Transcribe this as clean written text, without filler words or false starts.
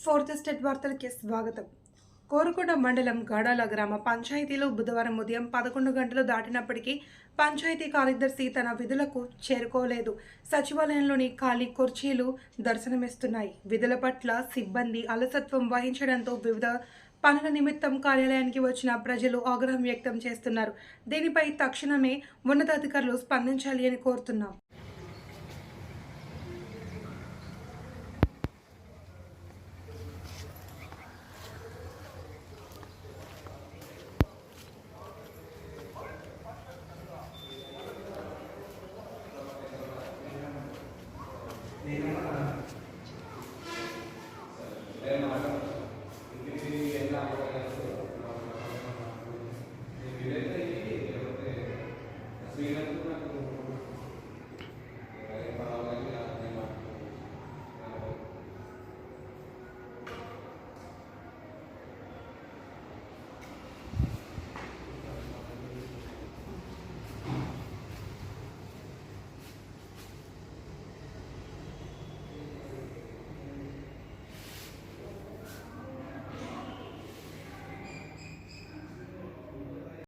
Fourth state వార్తలకి స్వాగతం. కోరుకొండ మండలం గాడాల గ్రామ పంచాయతీలో బుధవారం ఉదయం 11 గంటలు దాటినప్పటికీ పంచాయతీ కార్యదర్శి తన విధులకు చేరుకోలేదు. సచివాలయంలోని ఖాళీ కుర్చీలు దర్శనమిస్తున్నాయి. విధుల పట్ల సిబ్బంది అలసత్వం వహించడంతో వివిధ పనుల నిమిత్తం కార్యాలయానికి వచ్చిన ప్రజలు ఆగ్రహం వ్యక్తం చేస్తున్నారు. దీనిపై తక్షణమే ఉన్నతాధికారులు స్పందించాలి అని కోరుతున్నాం. Terima kasih.